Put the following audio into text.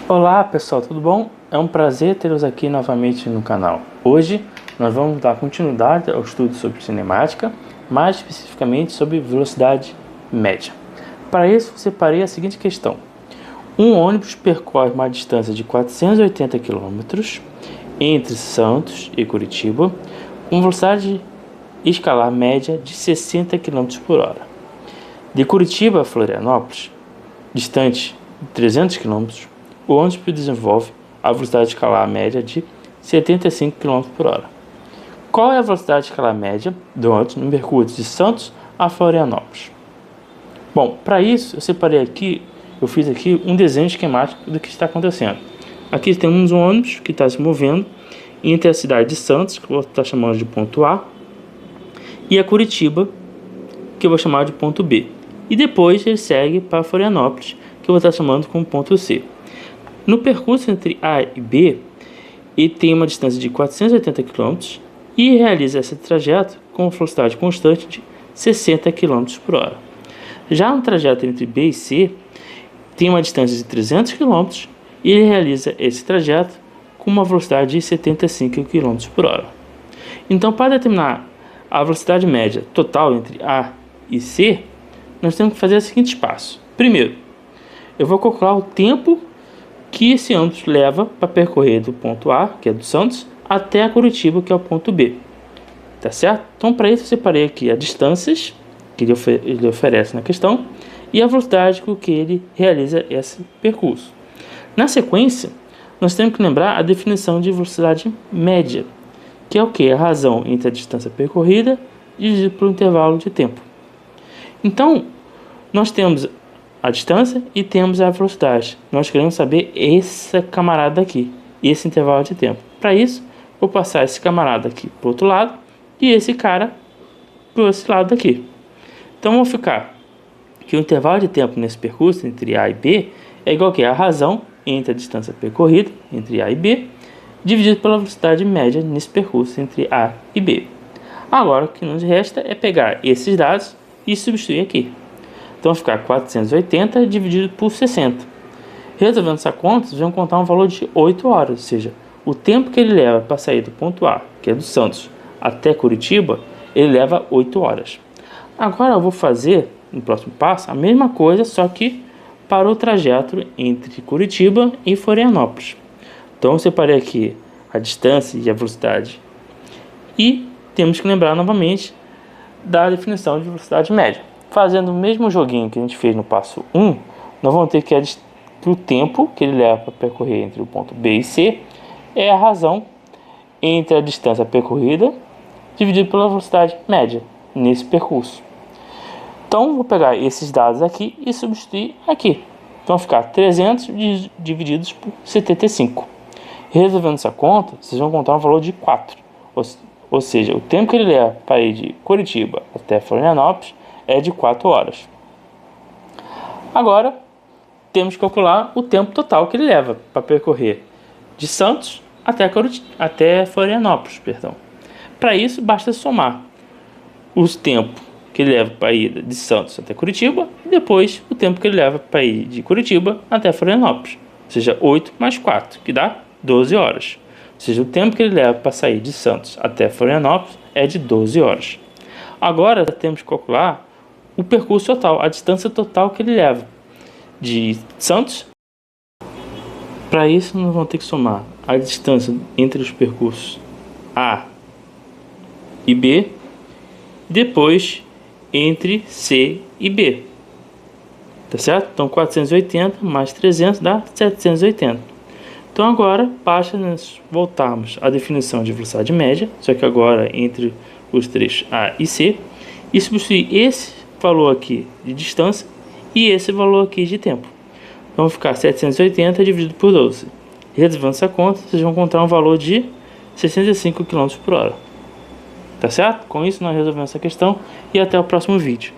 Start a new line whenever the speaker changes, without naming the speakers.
Olá pessoal, tudo bom? É um prazer tê-los aqui novamente no canal. Hoje nós vamos dar continuidade ao estudo sobre cinemática, mais especificamente sobre velocidade média. Para isso, separei a seguinte questão: um ônibus percorre uma distância de 480 km entre Santos e Curitiba, com velocidade escalar média de 60 km por hora. De Curitiba a Florianópolis, distante de 300 km, o ônibus desenvolve a velocidade escalar média de 75 km por hora. Qual é a velocidade escalar média do ônibus no percurso de Santos a Florianópolis? Bom, para isso eu fiz aqui um desenho esquemático do que está acontecendo. Aqui temos um ônibus que está se movendo entre a cidade de Santos, que eu vou estar chamando de ponto A, e a Curitiba, que eu vou chamar de ponto B. E depois ele segue para Florianópolis, que eu vou estar chamando como ponto C. No percurso entre A e B, ele tem uma distância de 480 km e realiza esse trajeto com velocidade constante de 60 km por hora. Já no trajeto entre B e C, tem uma distância de 300 km e ele realiza esse trajeto com uma velocidade de 75 km por hora. Então, para determinar a velocidade média total entre A e C, nós temos que fazer o seguinte passo. Primeiro, eu vou calcular o tempo que esse ônibus leva para percorrer do ponto A, que é do Santos, até a Curitiba, que é o ponto B. Tá certo? Então, para isso, eu separei aqui as distâncias que ele oferece na questão e a velocidade com que ele realiza esse percurso. Na sequência, nós temos que lembrar a definição de velocidade média, que é o que? A razão entre a distância percorrida dividido pelo intervalo de tempo. Então, nós temos a distância e temos a velocidade. Nós queremos saber esse camarada aqui, esse intervalo de tempo. Para isso, vou passar esse camarada aqui para o outro lado e esse cara para esse lado aqui. Então, vou ficar que o intervalo de tempo nesse percurso entre A e B é igual a razão entre a distância percorrida entre A e B dividido pela velocidade média nesse percurso entre A e B. Agora, o que nos resta é pegar esses dados e substituir aqui. Então, vai ficar 480 dividido por 60. Resolvendo essa conta, vocês vão contar um valor de 8 horas, ou seja, o tempo que ele leva para sair do ponto A, que é do Santos, até Curitiba, ele leva 8 horas. Agora eu vou fazer, no próximo passo, a mesma coisa, só que para o trajeto entre Curitiba e Florianópolis. Então, eu separei aqui a distância e a velocidade. E temos que lembrar novamente da definição de velocidade média. Fazendo o mesmo joguinho que a gente fez no passo 1, nós vamos ter que o tempo que ele leva para percorrer entre o ponto B e C é a razão entre a distância percorrida dividido pela velocidade média nesse percurso. Então, vou pegar esses dados aqui e substituir aqui. Então, vai ficar 300 divididos por 75. Resolvendo essa conta, vocês vão encontrar um valor de 4. Ou seja, o tempo que ele leva para ir de Curitiba até Florianópolis é de 4 horas. Agora, temos que calcular o tempo total que ele leva para percorrer de Santos até Florianópolis. Para isso, basta somar os tempos que ele leva para ir de Santos até Curitiba e depois o tempo que ele leva para ir de Curitiba até Florianópolis. Ou seja, 8 mais 4, que dá 12 horas. Ou seja, o tempo que ele leva para sair de Santos até Florianópolis é de 12 horas. Agora, temos que calcular o percurso total, a distância total que ele leva de Santos. Para isso, nós vamos ter que somar a distância entre os percursos A e B, depois entre C e B. Tá certo? Então, 480 mais 300 dá 780. Então, agora, basta nós voltarmos à definição de velocidade média, só que agora entre os trechos A e C, e substituir esse valor aqui de distância e esse valor aqui de tempo. Então, vai ficar 780 dividido por 12. Resolvendo essa conta, vocês vão encontrar um valor de 65 km por hora. Tá certo? Com isso, nós resolvemos essa questão e até o próximo vídeo.